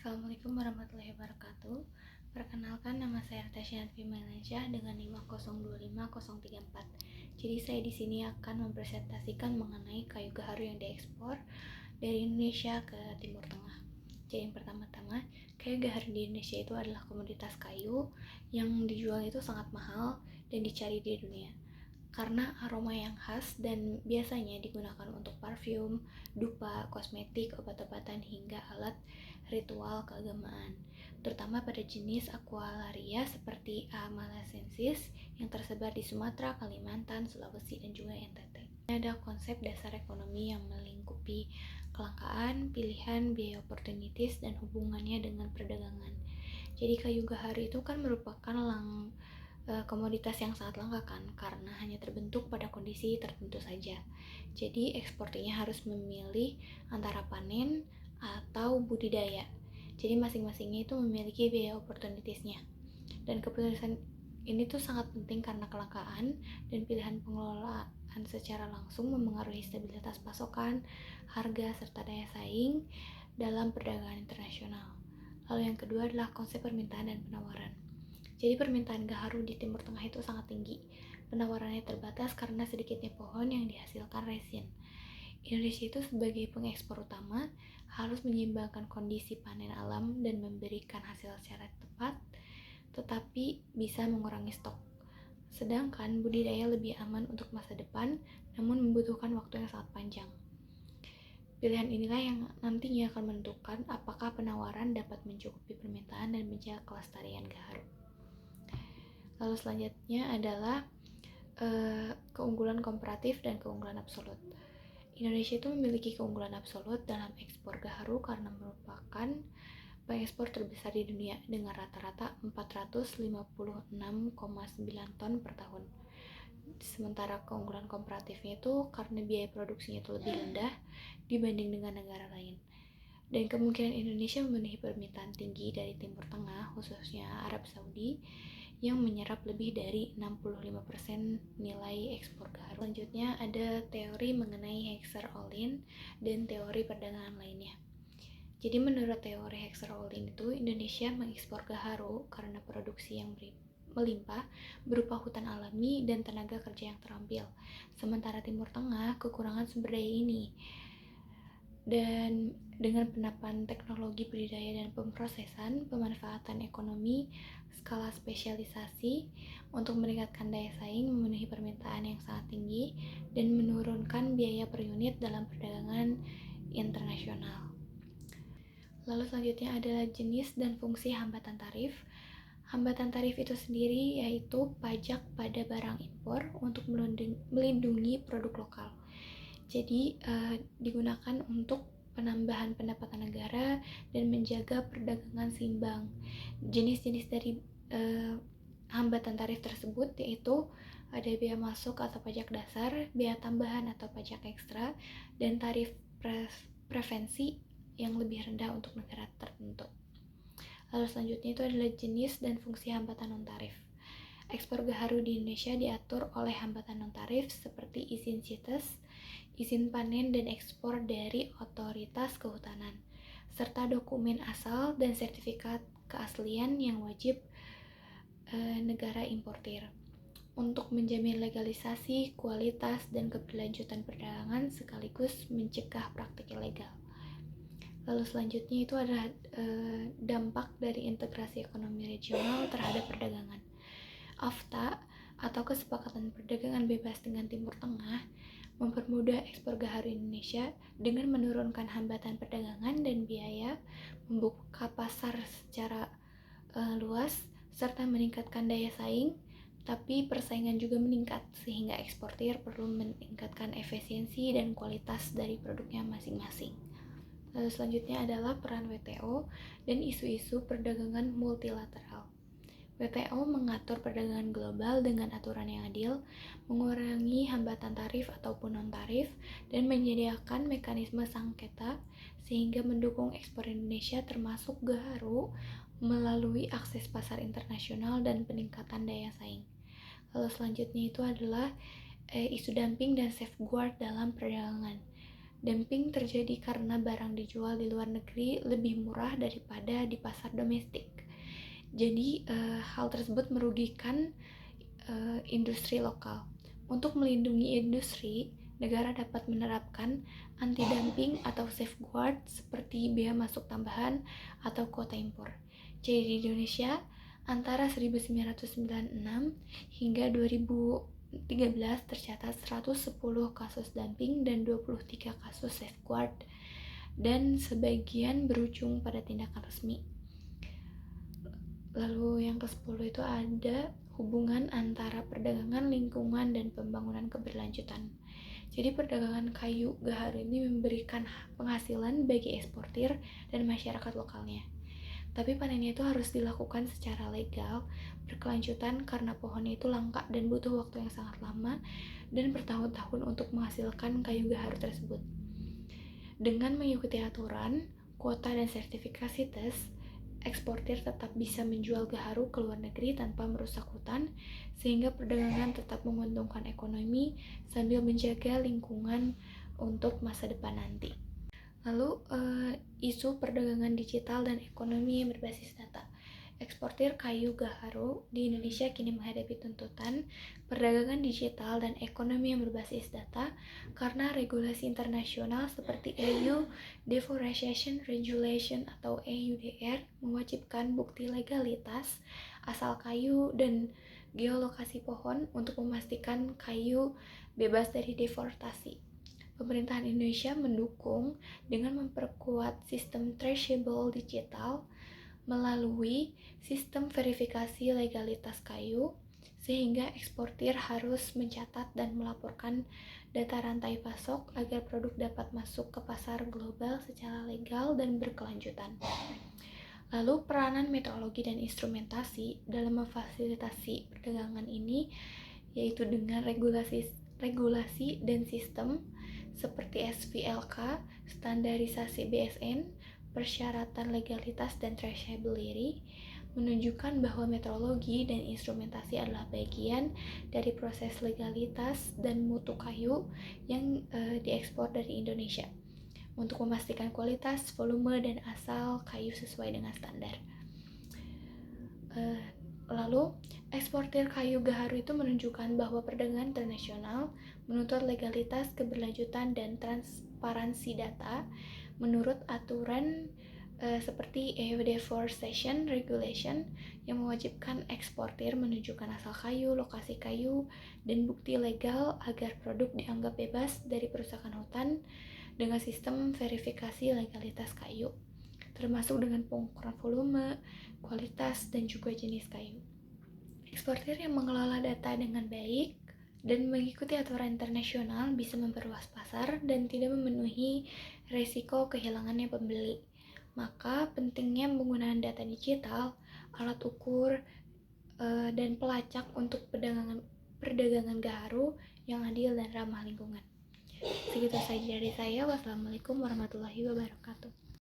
Assalamualaikum warahmatullahi wabarakatuh. Perkenalkan, nama saya Natasha Fimelansyah dengan 5025034. Jadi saya di sini akan mempresentasikan mengenai kayu gaharu yang diekspor dari Indonesia ke Timur Tengah. Jadi yang pertama-tama, kayu gaharu di Indonesia itu adalah komoditas kayu yang dijual itu sangat mahal dan dicari di dunia karena aroma yang khas dan biasanya digunakan untuk parfum, dupa, kosmetik, obat-obatan hingga alat ritual keagamaan, terutama pada jenis Aqualaria seperti A. malasensis yang tersebar di Sumatera, Kalimantan, Sulawesi, dan juga NTT. Ada konsep dasar ekonomi yang melingkupi kelangkaan, pilihan, biaya opportunities, dan hubungannya dengan perdagangan. Jadi kayu gaharu itu kan merupakan komoditas yang sangat langka kan, karena hanya terbentuk pada kondisi tertentu saja. Jadi ekspornya harus memilih antara panen atau budidaya. Jadi masing-masingnya itu memiliki biaya opportunitiesnya. Dan keputusan ini tuh sangat penting karena kelangkaan dan pilihan pengelolaan secara langsung memengaruhi stabilitas pasokan, harga, serta daya saing dalam perdagangan internasional. Lalu yang kedua adalah konsep permintaan dan penawaran. Jadi permintaan gaharu di Timur Tengah itu sangat tinggi. Penawarannya terbatas karena sedikitnya pohon yang dihasilkan resin. Indonesia itu sebagai pengekspor utama harus menyeimbangkan kondisi panen alam dan memberikan hasil secara tepat, tetapi bisa mengurangi stok. Sedangkan budidaya lebih aman untuk masa depan, namun membutuhkan waktu yang sangat panjang. Pilihan inilah yang nantinya akan menentukan apakah penawaran dapat mencukupi permintaan dan menjaga kelestarian gaharu. Lalu selanjutnya adalah keunggulan komparatif dan keunggulan absolut. Indonesia itu memiliki keunggulan absolut dalam ekspor gaharu karena merupakan pengekspor terbesar di dunia dengan rata-rata 456,9 ton per tahun. Sementara keunggulan komparatifnya itu karena biaya produksinya itu lebih rendah dibanding dengan negara lain. Dan kemungkinan Indonesia memenuhi permintaan tinggi dari Timur Tengah, khususnya Arab Saudi, yang menyerap lebih dari 65% nilai ekspor gaharu. Selanjutnya ada teori mengenai Hexer-Ohlin dan teori perdagangan lainnya. Jadi menurut teori Hexer-Ohlin itu Indonesia mengekspor gaharu karena produksi yang melimpah berupa hutan alami dan tenaga kerja yang terampil. Sementara Timur Tengah kekurangan sumber daya ini. Dan dengan penapan teknologi budidaya dan pemrosesan, pemanfaatan ekonomi, skala spesialisasi untuk meningkatkan daya saing, memenuhi permintaan yang sangat tinggi, dan menurunkan biaya per unit dalam perdagangan internasional. Lalu selanjutnya adalah jenis dan fungsi hambatan tarif. Hambatan tarif itu sendiri yaitu pajak pada barang impor untuk melindungi produk lokal. Jadi digunakan untuk penambahan pendapatan negara dan menjaga perdagangan seimbang. Jenis-jenis dari hambatan tarif tersebut yaitu ada biaya masuk atau pajak dasar, biaya tambahan atau pajak ekstra, dan tarif preferensi yang lebih rendah untuk negara tertentu. Lalu selanjutnya itu adalah jenis dan fungsi hambatan non-tarif. Ekspor gaharu di Indonesia diatur oleh hambatan non-tarif seperti izin CITES, izin panen dan ekspor dari otoritas kehutanan, serta dokumen asal dan sertifikat keaslian yang wajib negara importir untuk menjamin legalisasi, kualitas, dan keberlanjutan perdagangan sekaligus mencegah praktik ilegal. Lalu selanjutnya itu adalah dampak dari integrasi ekonomi regional terhadap perdagangan. AFTA atau Kesepakatan Perdagangan Bebas dengan Timur Tengah mempermudah ekspor gaharu Indonesia dengan menurunkan hambatan perdagangan dan biaya, membuka pasar secara luas, serta meningkatkan daya saing, tapi persaingan juga meningkat sehingga eksportir perlu meningkatkan efisiensi dan kualitas dari produknya masing-masing. Lalu selanjutnya adalah peran WTO dan isu-isu perdagangan multilateral. WTO mengatur perdagangan global dengan aturan yang adil, mengurangi hambatan tarif ataupun non-tarif, dan menyediakan mekanisme sengketa sehingga mendukung ekspor Indonesia termasuk gaharu melalui akses pasar internasional dan peningkatan daya saing. Lalu selanjutnya itu adalah isu dumping dan safeguard dalam perdagangan. Dumping terjadi karena barang dijual di luar negeri lebih murah daripada di pasar domestik. Jadi hal tersebut merugikan industri lokal. Untuk melindungi industri, negara dapat menerapkan anti-dumping atau safeguard seperti bea masuk tambahan atau kuota impor. Jadi di Indonesia, antara 1996 hingga 2013 tercatat 110 kasus dumping dan 23 kasus safeguard, dan sebagian berujung pada tindakan resmi. Lalu yang ke-10 itu ada hubungan antara perdagangan lingkungan dan pembangunan keberlanjutan. Jadi perdagangan kayu gaharu ini memberikan penghasilan bagi eksportir dan masyarakat lokalnya. Tapi panennya itu harus dilakukan secara legal, berkelanjutan karena pohonnya itu langka dan butuh waktu yang sangat lama dan bertahun-tahun untuk menghasilkan kayu gaharu tersebut. Dengan mengikuti aturan, kuota dan sertifikasi tes, eksportir tetap bisa menjual gaharu ke luar negeri tanpa merusak hutan, sehingga perdagangan tetap menguntungkan ekonomi sambil menjaga lingkungan untuk masa depan nanti. Lalu isu perdagangan digital dan ekonomi yang berbasis data. Eksportir kayu gaharu di Indonesia kini menghadapi tuntutan perdagangan digital dan ekonomi yang berbasis data karena regulasi internasional seperti EU Deforestation Regulation atau EUDR mewajibkan bukti legalitas asal kayu dan geolokasi pohon untuk memastikan kayu bebas dari deforestasi. Pemerintahan Indonesia mendukung dengan memperkuat sistem traceable digital melalui sistem verifikasi legalitas kayu, sehingga eksportir harus mencatat dan melaporkan data rantai pasok agar produk dapat masuk ke pasar global secara legal dan berkelanjutan. Lalu peranan metodologi dan instrumentasi dalam memfasilitasi perdagangan ini yaitu dengan regulasi dan sistem seperti SVLK, standarisasi BSN, persyaratan legalitas dan traceability, menunjukkan bahwa metrologi dan instrumentasi adalah bagian dari proses legalitas dan mutu kayu yang diekspor dari Indonesia untuk memastikan kualitas, volume, dan asal kayu sesuai dengan standar. Lalu, eksportir kayu gaharu itu menunjukkan bahwa perdagangan internasional menuntut legalitas, keberlanjutan, dan transparansi data menurut aturan seperti EU Deforestation Regulation yang mewajibkan eksportir menunjukkan asal kayu, lokasi kayu, dan bukti legal agar produk dianggap bebas dari perusakan hutan dengan sistem verifikasi legalitas kayu, termasuk dengan pengukuran volume, kualitas, dan juga jenis kayu. Eksportir yang mengelola data dengan baik dan mengikuti aturan internasional bisa memperluas pasar dan tidak memenuhi risiko kehilangannya pembeli. Maka pentingnya penggunaan data digital, alat ukur, dan pelacak untuk perdagangan gaharu yang adil dan ramah lingkungan. Segitu saja dari saya. Wassalamualaikum warahmatullahi wabarakatuh.